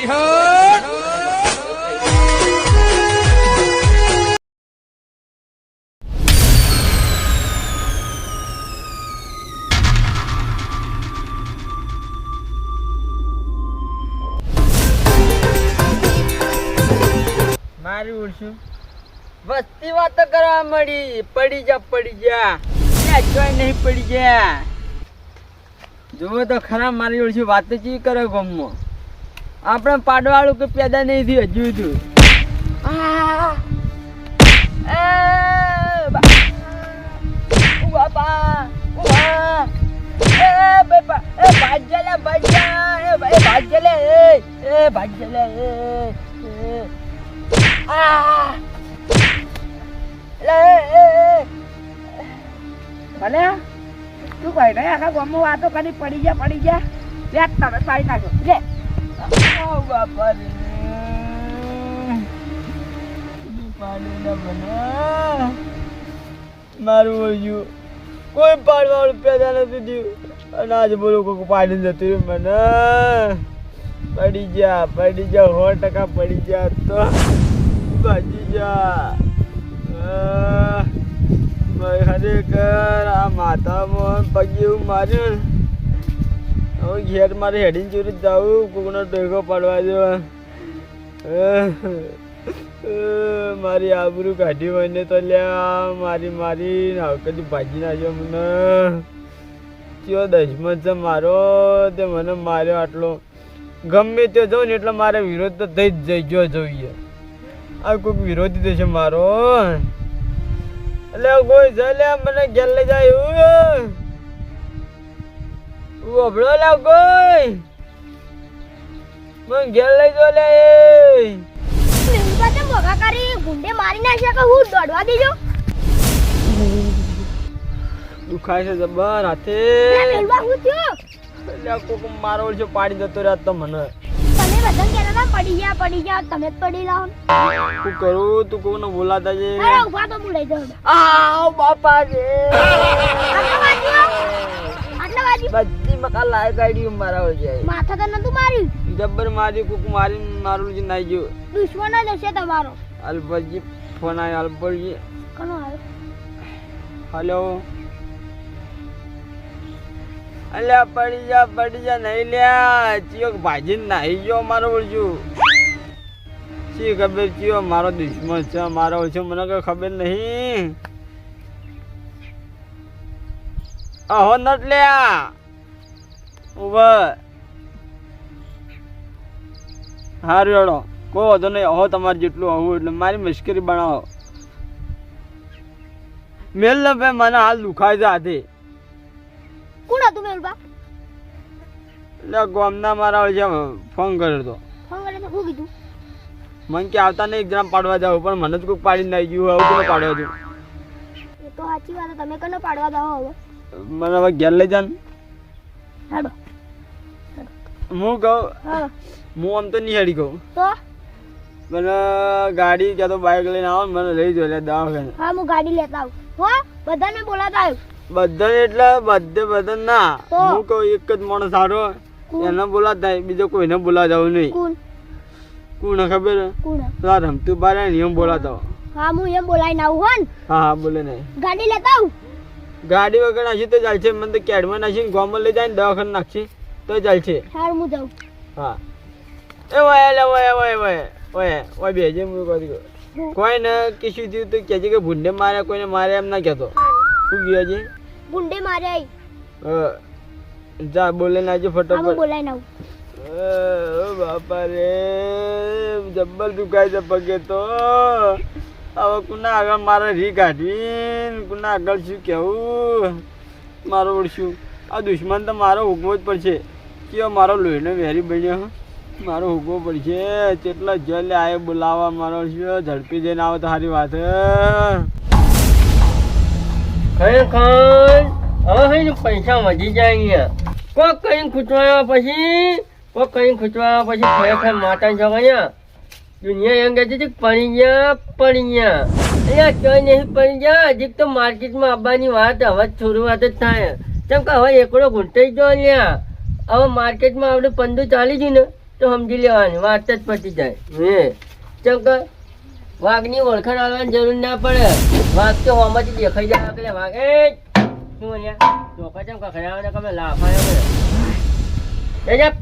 મારી ઉડશું વસ્તી વાતો કરવા મળી. પડી જા જોઈ નહીં પડી જા. જુઓ તો ખરા મારી ઓળશું વાતો ચી કરે ગમમાં. આપણે પાડવાળું કે પેદા નહીં થયું હજુ હતું. ભલે તું ભાઈ ભાઈ આખા ગામમાં વાતો કરી પડી જા લે તમે પાડી નાખો લે. બાપા રે મારું ઓળ્યું કોઈ પાડવાળું પેદા નથી થયું અને આજે બોલું કોઈ પાડી જતું રહ્યું મને. પડી જા 100% પડી જા તો ભાજી જા. ખરેખર આ માથામાં પગે એવું માર્યું. હવે ઘેર મારે હેડીને ચોરી જવું કોકનો ટોયકો પાડવા દેવા. મારી આબરૂ કાઢી હોય ને તો લ્યા મારી હવે કદી ભાજી નાખ્યો મને. કયો દશમન છે મારો તે મને માર્યો આટલો. ગમે તે જાઉં ને એટલે મારે વિરોધ તો થઈ જ જોઈએ. આ કોઈક વિરોધી થશે મારો. એટલે કોઈ છે મને ઘેર લઈ જાય એવું અભળો લે કોઈ મને ઘેર લઈ જો લે. મોઘા કરી ગુંડે મારી નાખ્યા કે હું દોડવા દેજો. દુખાય છે જબર હાથે. કોક મારો ઓળજો પાડી જતો રહ્યા તો મને. તમે બધા કહેતા પડી જા તમે જ પડી જાઓ. શું કરું તું કોકને બોલાતા છે. અરે ઉભા તો હું લઈ જાઉં. આવ બાપા રે આટલા વાજી બધી મકા લાય ગાડી મારા ઓળજે. માથા તો નતું માર્યું. જબ્બર મારી કોક મારી મારું જ નાઈ ગયો. દુશ્મન જ હશે તમારો. અલ્પરજી ફોન આવ્યો. અલ્પરજી કોનો આવ્યો? હેલો. અલ્યા પડી જા નહીં લ્યા. ચિયો ભાજી નાહી ગયો મારો ઓળજુ. શી ખબર ચિયો મારો દુશ્મન છે મારો ઓળજો મને કઈ ખબર નહીં. અહો નટ લ્યા ઉભા. હારું હેડો કોઈ વાંધો નહીં. અહો તમારે જેટલું આવું એટલે મારી મુશ્કેલી બનાવો. મેલ ને ભાઈ મને હાલ દુખાય છે હાથે. કોણ હતું મેલબા? એટલે ગામના મારા ઓળજે ફોન કર્યો હતો. ફોન કરીને શું કીધું? મને કે આવતા નહીં એક જણા પાડવા જાવ પણ મને જ કોઈ પાડી નાઈ ગયું. આવું કોને પાડવા છું? એ તો સાચી વાત. તમે કને પાડવા જાઓ હવે? મને હવે ઘેર લઈ જાન. હેડો હું કહું હા હું આમ તો નહીં હેડી કહું. તો મને ગાડી ક્યાં તો બાઇક લઈને આવો મને લઈ જો લે દવાખાને. હા હું ગાડી લેતા આવું. હો બધાને બોલાતા આવ્યું. બધાને એટલે બધા ના. હું કહું એક જ માણસ સારો એને બોલાતા બીજો કોઈને બોલાતા જવું નહીં. કોણ ખબર? તાર રમતું બાર એમ બોલાતા. હા હું એમ બોલાઈને આવું હો ને. હા બોલે ને ગાડી લેતા આવું. ગાડી વગર નાખી તો ચાલશે. મને તો કેડમાં નાખીને ગોમાં લઈ જાય ને દવાખાને નાખશે તો ચાલશે. હારું હું જાઉં. હા એ ઓય બેજે હું કરી ગયો. કોઈને કશું થયું તો કહે છે કે ભૂંડે મારે કોઈને મારે એમ ના કહેતો. શું ગયો છે? ગુંડે મારે આવી. જા બોલે નાખજો ફટાફટ. બોલાઈને આવું. બાપા રે જબ્બર દુખાય છે પગે તો. હવે કુના આગળ મારે રી કાઢવી કુના આગળ શું કેવું મારો ઓળશું. આ દુશ્મન તો મારો હુકવો જ પડશે. કયો મારો લોહીનો વેરી બન્યો મારો હુકવો પડશે. કેટલા જલ આવે બોલાવવા મારો ઝડપી જઈને આવે તો સારી વાત. ખરેખર હવે પૈસા વધી જાય અહીંયા. કોક કઈ ખૂંચવાયા પછી ખરેખર માતા જવાયા દુનિયા એમ કહેતી હતી પડી ગયા અહીંયા ક્યાં નહીં પડી ગયા. હજી તો માર્કેટમાં આવવાની વાત હવે શરૂઆત જ થાય. કેમ કે હવે એકડો ઘૂંટાઈ ગયો અહીંયા. હવે માર્કેટમાં આપણે 15 ચાલી ગયું ને તો સમજી લેવાની વાત જ પતી જાય હે ચમ કે વાઘની ઓળખાણ આવવાની જરૂર ના પડે વાઘ તો હોમાંથી દેખાઈ જાય કે વાઘ એ શું બોલ્યા ચોખા ચમ કખડાવે તમે લાફાયો એ જા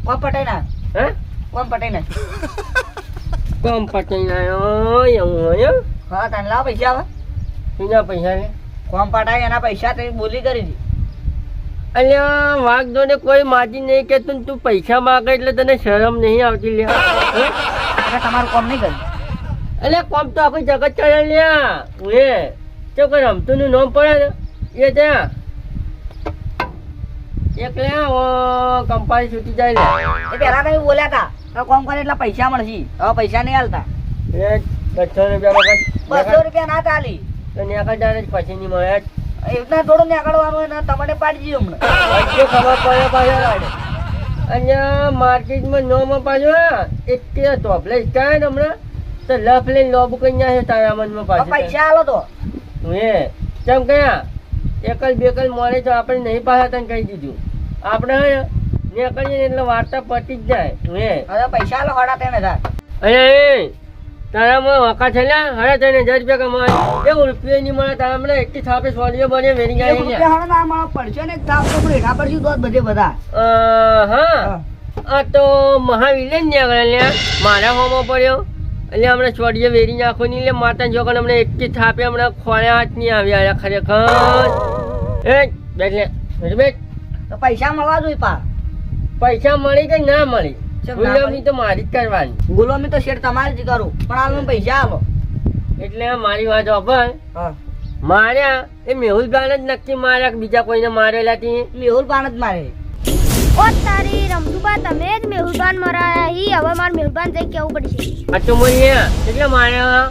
કોણ પટાઈ ના હે કોણ પટાઈ ના કોમ પટાઈને આવ્યો એવું હોય હા તને લાવ પૈસા આવે બીજા પૈસા લે કોણ પટાઈ એના પૈસા તે બોલી કરી દી અલ્યા વાઘ જોડે કોઈ માજી નહીં કે તું પૈસા માગે એટલે તને શરમ નહીં આવતી લ્યા હે? એટલે તમારું કોમ નહીં કર્યું અલ્યા કોમ તો આખી જગત ચાલે લ્યા હું એ તો કોઈ રમતું નું નામ પડે ને એ ત્યાં એકલે કંપાળી છૂટી જાય લે એ પેલા કઈ બોલ્યા હતા હવે કોમ કરે એટલે પૈસા મળશે હવે પૈસા નહીં હાલતા એ 200 રૂપિયા વખત 200 રૂપિયા ના ચાલી તો ન્યા કદાચ પછી નહીં મળે એ રીતના થોડું નીકળવાનું હોય ને તમને પાડી દીધું હમણાં વચ્ચે ખબર પડે પાછા અહીંયા માર્કેટમાં નોમાં પાછો એક ટોપલે કાંઈ ને હમણાં તો લફ લઈને લોબ કઈ છે તારા મનમાં હવે પાછું પૈસા હાલો તો હે ચમ કયા એકલ બેકલ મળે તો આપણે નહીં પાછા તને કહી દીધું આપણે હે નીકળીએ એટલે વાર્તા પતી જ જાય હે હવે પૈસા હાલો 3,500 અરે તારામાં વખા છે લ્યા 3,500 રૂપિયા કમાય એવું રૂપિયા નહીં મળે તારા હમણાં એકથી થાપે સોળીઓ બને વેરી એક જાય રૂપિયા હાલો ના મળે પડશે ને તાપ તો પણ એના પર શું બધે બધા હા આ તો મહાવીર ને આગળ લ્યા મારા હોમો પડ્યો એટલે હમણાં ચોડીએ વેરી નાખો નહીં લે માતા છોકરા હમણાં એકથી થાપે હમણાં ખોળ્યા હાથ નહીં આવ્યા ખરેખર એ બેઠ લે બેઠ તો પૈસા મળવા જોઈએ પા પૈસા મળી કે ના મળી ચમ ના ગુલામી તો મારી જ કરવાની ગુલામી તો શેઠ તમારે જ કરું પણ હાલ પૈસા હાલો એટલે મારી વાત વાપર હા માર્યા એ મેહુલભાઈ જ નક્કી માર્યા કે બીજા કોઈને મારેલા હતી મેહુલ પાન જ મારે ઓ તારી રમતુબા તમે જ મેહુલબાન મરાયા હી હવે માર મેહુલબાન જઈ કેવું પડશે આ તો મોરિયા કેટલા માર્યા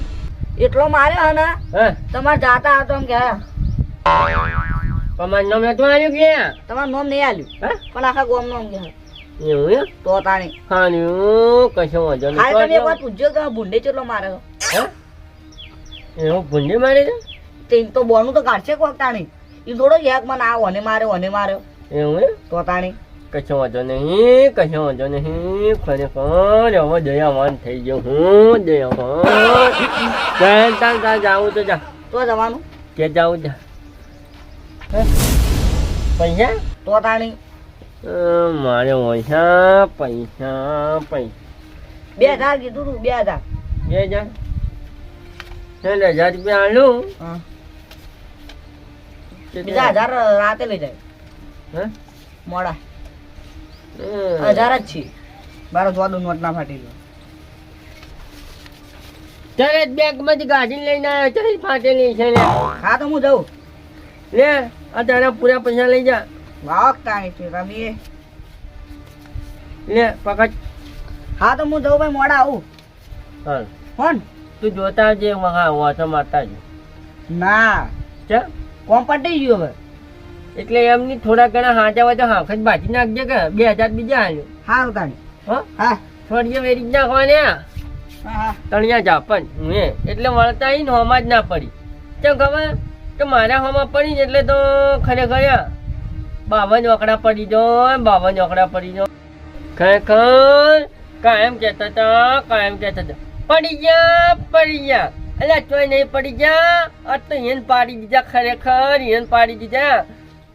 એટલો માર્યો ને હા તમારે જાતા હતો એમ કે તમારું નામ નતું આવ્યું કે તમારું નામ નહીં આલ્યું હા પણ આખા ગોમ નામ કે એવું એમ તો તાણી ખાણ્યું કશો વાંધો ખાલી તમે એક નહીં વાત પૂછજો કે ભૂંડે કેટલો માર્યો હે? એવું ભૂંડી મારી છે તે તો બોનું તો કાઢશે કોક તાણી એ થોડો એક મને આ ઓને માર્યો એવું એમ તો તાણી કશો વાંધો નહીં કશો વાંધો નહીં ખરેખર હવે દયાવાન થઈ ગયો હું દયાવાન ચાલ ચાલ ચાલ જાવું તો જા તો જવાનું કે જાવું જા હે? પૈસા તો તાણી મારે પૈસા પૈસા પૈસા 2,000 કીધું તું 2,000 2,000 1,000 રૂપિયા આલું હા બીજા 1,000 રાતે લઈ જાય હે મોડા 1,000 જ છે બારો જોડું નોટ ના ફાટી ગયો ચાલે બેગ માંથી ગાડી લઈને આવ્યો ચાલ ફાટેલી છે લે હા તો હું જાઉં લે આ તારા પૂરા પૈસા લઈ જા વાક તાણી છે રમીએ લે પકડ હા તો હું જાઉં ભાઈ મોડા આવું હા કોણ તું જોતા આવજે વહા વાંચો મારતા જ ના ચા કોમ પટી ગયું હવે એટલે એમની થોડા ઘણા હાંચા હોય તો હાંખ જ બાજી નાખજે કે 2,000 બીજા આવ્યું સારું તાણી હા હા થોડી વેરી જ નાખવાની હા તણિયા જાપન હે એટલે વળતા આવીને હોમાં જ ના પડી કેમ ખબર કે મારા હોમાં પડી ને એટલે તો ખરેખર 52 ઓકડા પડી જાય 52 ઓકડા પડી જાય ખરેખર કાયમ કહેતા હતા પડી ગયા એટલે ચોય નહીં પડી ગયા આ તો હેન પાડી દીધા ખરેખર હેન પાડી દીધા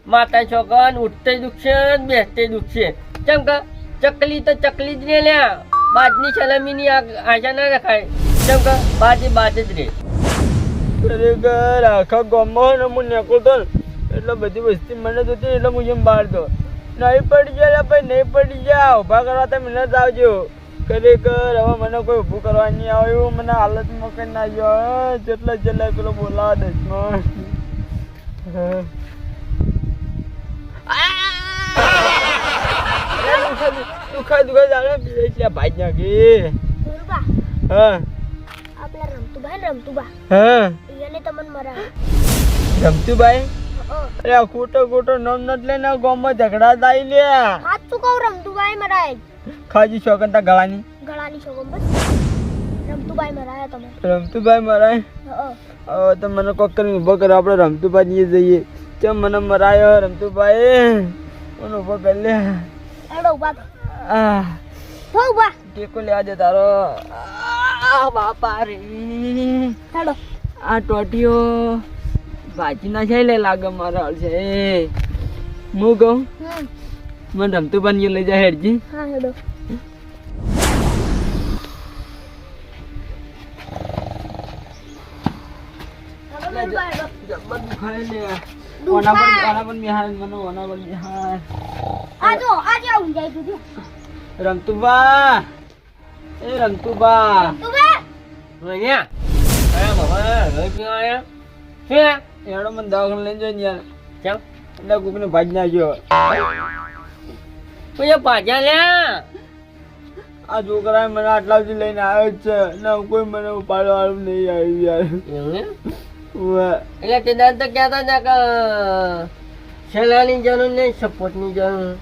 માતા છોકરા ઉઠતે દુખશે બેસતે દુખશે કેમ કે ચકલી તો ચકલી જ રે લ્યા બાજની સલામીની આશા ના રખાય કેમ કે બાજ જ રે ખરેખર આખા ગામમાં ને હું નીકળતો ને એટલે બધી વસ્તી મને જોતી એટલે હું એમ બહાર તો નહીં પડી ગયા ભાઈ નહીં પડી ગયા ઊભા કરવા તમે ન આવજો ખરેખર હવે મને કોઈ ઊભું કરવા નહીં આવ્યું મને હાલતમાં કઈ ના ગયો જેટલા પેલો બોલાવા દસમાં દુખા જાણે એટલે ભાઈ નાખી મેહુલબા હા આપલા રમતુબા હા એને તમને મરા રમતુભાઈ અરે આ ખોટો નામ નત લે ને ગામમાં ઝઘડા થાય લે સાચું કહું રમતુબાઈ મરાય ખાજી શોકનતા ગળાની શોગમ બસ રમતુબાઈ મરાયા તમે રમતુભાઈ મરાય હવે તો મને કોક કરીને ઊભો કરો આપણે રમતુભાઈ જઈએ કેમ મને મરાયો રમતુભાઈ મને ઊભો કરી લે એડો ઉભા થો થો ઉભા ટેકો લેવા દે તારો બાપા રે હેડો આ ટોટીઓ ભાજી ના છે લે લાગે મારા હાલ છે હું કહું મને રમતું બની લઈ જાય હેડજી હા હેડો રમતુબા એ રમતુબા અહીંયા આયા બાબા હવે ક્યાં આયા શું એડો મને દવાખાને લઈને જોઈ યાર કેમ એટલે કોકને ભાજી નાખ્યો પછી પાછા લ્યા આ છોકરા મને આટલા સુધી લઈને આવ્યો જ છે ના કોઈ મને ઉપાડવા વાળું નહીં આવ્યું યાર એવું એમ? ઉવ્વ. એટલે તે દાદ તો કહેતા હતા કે સલાહની જરૂર નહીં સપોર્ટની જરૂર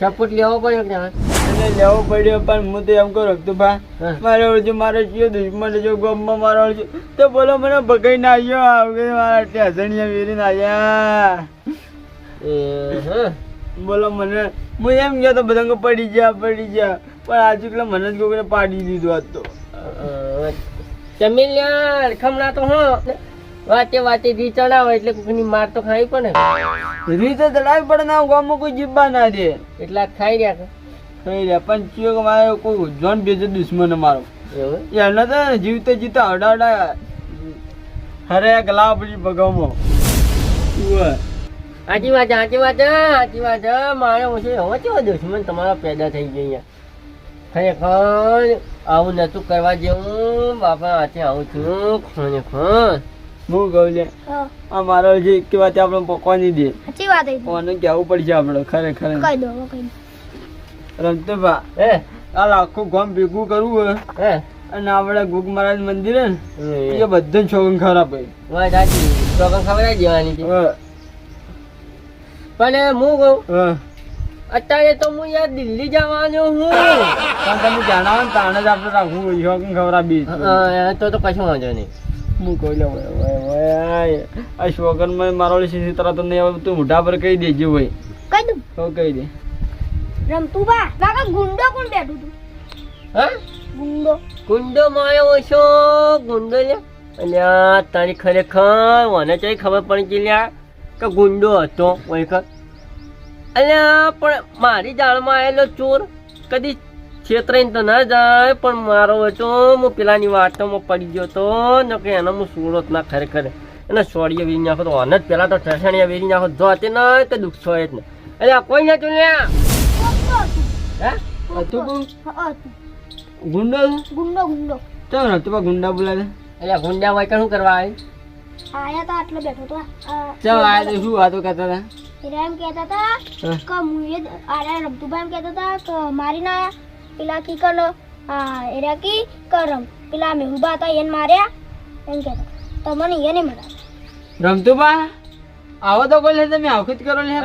સપોર્ટ લેવો પડ્યો કે એટલે લેવો પડ્યો પણ હું તો એમ કહું રમતુભા હા. મારે ઓળજો મારે કયો દુશ્મન જો ગામમાં મારો ઓળજો તો બોલો મને ભગાઈ ના આવ્યો આવે મારા ટેસણિયા વેરીને આવ્યા બોલો મને હું એમ ગયો તો બધા પડી ગયા પણ આજુ એટલે મને જ કોઈને પાડી દીધું આજ તો તમે લ્યા રખમણા તો હો વાતે વાતે રી ચડાવો એટલે કોઈની માર તો ખાવી પડે રીતે ચડાવી પડે ના ગામમાં કોઈ જીવવા ના દે એટલા ખાઈ રહ્યા કે થઈ રહ્યા પણ ચિયો કે મારે કોઈ જોન ભેજો દુશ્મન મારો એવું એમને તો જીવતે જીવતા હડા હરે ગલાવ પછી ભગાવમાં સાચી વાત મારે ઓછું હવે કેવો દુશ્મન તમારા પેદા થઈ ગયા ખરેખર આવું નતું કરવા જેવું બાપા હાથે આવું છું ખરેખર હું કહું લે આ મારો જે એક વાત આપણે પકવાની દે સાચી વાત છે કોને કહેવું પડશે આપણે ખરેખર કહી દો કહી રમતુભા હે આ આખું ગામ ભેગું કરવું હોય હે અને આપણે ગુગ મહારાજ મંદિર હે ને એ બધા છોકરા ખરાબ હોય વાત સાચી ચોકન ખબર દેવાની છે પણ હું કહું અત્યારે તો હું યાર દિલ્હી જવાનો હું પણ તમે જાણાવો ને તાણે જ આપણે રાખવું હોય છોકરા ખવરા બી તો કશું વાંધો નહીં હું કહું લે આ શોકનમાં મારો સીધી તરત નહીં આવે તું મોઢા પર કહી દેજે હોય કહી દઉં તો કહી દે રમતુબા કાકા ગુંડો કોણ બેઠું તું હા ગુંડો ગુંડો માર્યો ઓછો ગુંડો લે અલ્યા તારી ખરેખર મને કઈ ખબર પડી ગઈ લ્યા કે ગુંડો હતો ખરેખર અલ્યા પણ મારી જાળમાં આવેલો ચોર કદી છેતરાઈને તો ના જાય પણ મારો હતો હું પેલાની વાતોમાં પડી ગયો તો ન કે એનો હું સુરત ના ખરેખર એને સોડીએ વેરી નાખો તો ઓને જ પેલા તો ઠસણીયા વેરી નાખો જો તે ન તો દુઃખ થાય જ ને અલ્યા કોઈ ના લ્યા હે હતું કોણ હા ગુંડો ગુંડો ગુંડો ચાલ રમતુભા ગુંડા બોલાવે અલ્યા ગુંડા હોય કે શું કરવા આવી આયા તા આટલો બેઠો તો ચાલ આ તો શું વાતો કરતા હતા એરા એમ કહેતા હતા કે મુએ આરા રમતુબા એમ કહેતા હતા કે મારી ના પેલા કી કન એરા કી કરમ પેલા મેહુબા હતા એને માર્યા એમ કહેતા તો મને એને માર્યા રમતુભા આવો તો બોલે તમે આવખત કરો લે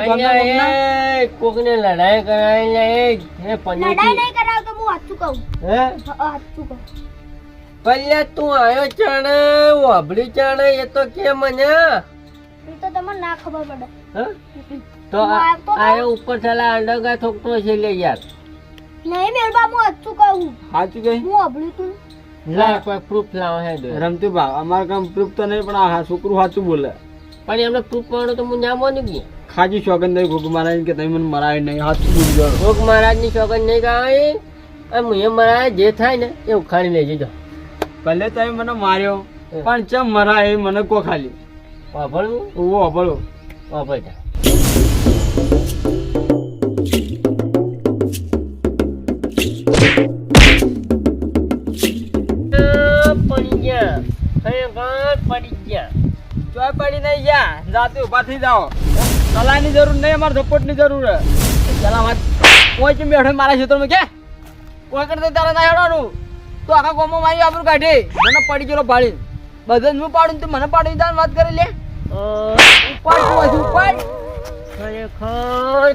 કોકને લડાઈ કરાવી લે હે લડાઈ નહીં કરાવતો હું સાચું કહું હે સાચું કહું પલ્લે તું આયો ચાણે વાભળી ચાણે એ તો કે મને એ તો તમને ના ખબર પડે હા તો આયો ઉપર ચાલા અંડગા થોકતો છે લે યાર નહીં મેરબા હું સાચું કહું સાચું કઈ હું અભળી તું લા કોઈ પ્રૂફ લાવો હે દો રમતુભા અમારા કામ પ્રૂફ તો નહીં પણ આ છોકરું સાચું બોલે પણ એમને પ્રૂફ પાડો તો હું ના માનું કે ખાજી શોગન દઈ ગોગ મહારાજ કે તમે મને મરાય નહીં સાચું બોલજો ભોગ મહારાજની શોગન નહીં ગાય અને હું મહારાજ જે થાય ને એ ઉખાડી લઈ જજો ભલે તમે મને માર્યો પણ ચમ મરાય એ મને કો ખાલી વાપરવું ઓવો અભળો વાપરતા પડી ગયા પડી ગયા ચોય પડી નહીં ગયા જાતે ઉભા થઈ જાઓ સલાહની જરૂર નહીં અમારે સપોર્ટની જરૂર હે ચલા વાત કોઈ ચમ બેઠો મારા ક્ષેત્રમાં કે કોઈ કરતા તારા ના હેડવાનું તો આખા ગામમાં મારી આબરૂ કાઢી મને પડી ગયેલો ભાડી બધા હું પાડું તું મને પાડી દાન વાત કરી લે ઉપાડ તું હજુ ઉપાડ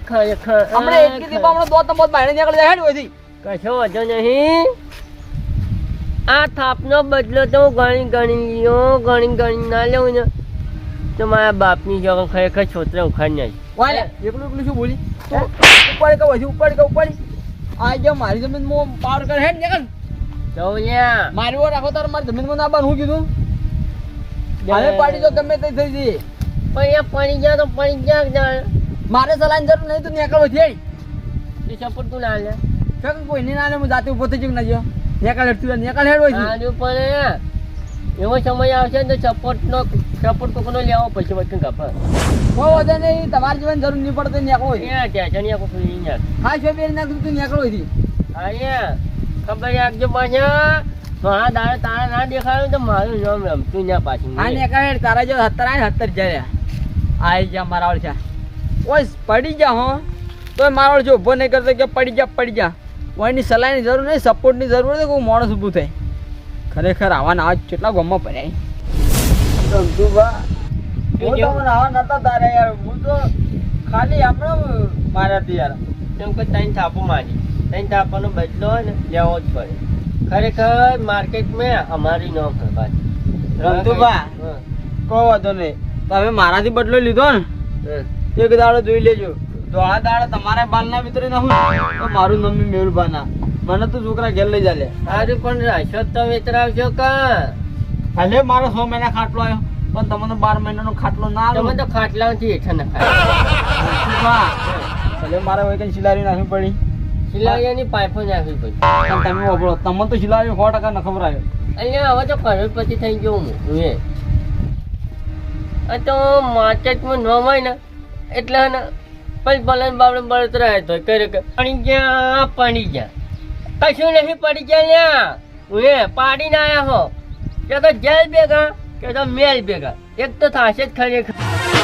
ખરેખર આપણે એક કીધી હમણાં દો તમ બહુ બહાર નીકળી જાય હેડ હોયથી કશો વાંધો નહીં આ થાપનો બદલો તો હું ગણી ગણી ના લેવું ને તો મારા બાપની જગહ ખરેખર છોતરા ઉખાડી નાખી વાલે એકલું એકલું શું બોલી ઉપાડ કે હજુ ઉપાડ કે ઉપાડી આ જો મારી જમીન માં પાવર કરે હેડ નીકળ ચૌલિયા મારી ઓર રાખો તાર મારી જમીન માં ના બાર હું કીધું હવે પાડી તો ગમે તે થઈ જઈ પણ એ પડી ગયા તો પડી ગયા જાણ મારે સલાહ જરૂર નહીં તું નીકળવો છે એ સપોર્ટ તું ના લે કોઈ ના લે હું જાતે ઉભો થઈ જઉં ના જો નીકળ હેડ તું નીકળ હેડ હોય આનું પણ એવો સમય આવશે ને તો સપોર્ટ કોકનો લેવો પછી વચ્ચે ગપા કોઈ વધે નહીં તમારે જીવન જરૂર નહીં પડતો નીકળો હોય ટેન્શન યા કોઈ યાર હા છે બેન નાખ તું નીકળો હોય આયા ખબર રાખજો પાછા ઘણા દાડે તારા ના દેખાયું તો મારું નામ રમતું ના પાછું હા નીકળ હેડ તારા જો 70 આય 70 જાય આઈ જા મારા વાળ છે ઓય પડી જા હો તો મારા વાળ જો ઉભો નહીં કરતો કે પડી જા કોઈની સલાહની જરૂર નહીં સપોર્ટની જરૂર છે કોઈ માણસ ઊભું થાય ખરેખર આવા ના કેટલા ગમમાં પડ્યા રમતુભા હું તો આવા નતા તારે યાર હું તો ખાલી આપણે મારાથી યાર કેમ કે ત્રણ થાપો મારી ત્રણ થાપાનો બદલો ને લેવો જ પડે ખરેખર માર્કેટમાં અમારી નામ છે ભાઈ રમતુભા કોઈ વાંધો નહીં તમે મારાથી બદલો લીધો ને એક દાડો જોઈ લેજો દોડા દાડા તમારા બાલના મિત્ર ના હોય તો મારું નામ મેહુલભાના મને તો છોકરા ઘેર લઈ ચાલે સારું પણ રાશો તો વેતરાવશો કા હાલે મારો 6 મહિના ખાટલો આવ્યો પણ તમને 12 મહિનાનો ખાટલો ના આવ્યો તમે તો ખાટલાથી હેઠા નખાય ભલે મારે હોય કઈ સિલારી નાખવી પડી સિલાઈની પાઇપો નાખવી પડી પણ તમે વાપરો તમને તો સિલારી 100% ન ખબર આવ્યો અહીંયા હવે તો કરોડપતિ થઈ ગયો હું એ આ તો માર્કેટમાં ન હોય ને એટલે ને પછી ભલે બાબડે બળતરા તો કરે કે પડી ગયા કશું નહીં પડી ગયા લ્યા હું એ પાડીને આવ્યા હો કે તો જેલ ભેગા કે તો મેલ ભેગા એક તો થશે જ ખરેખર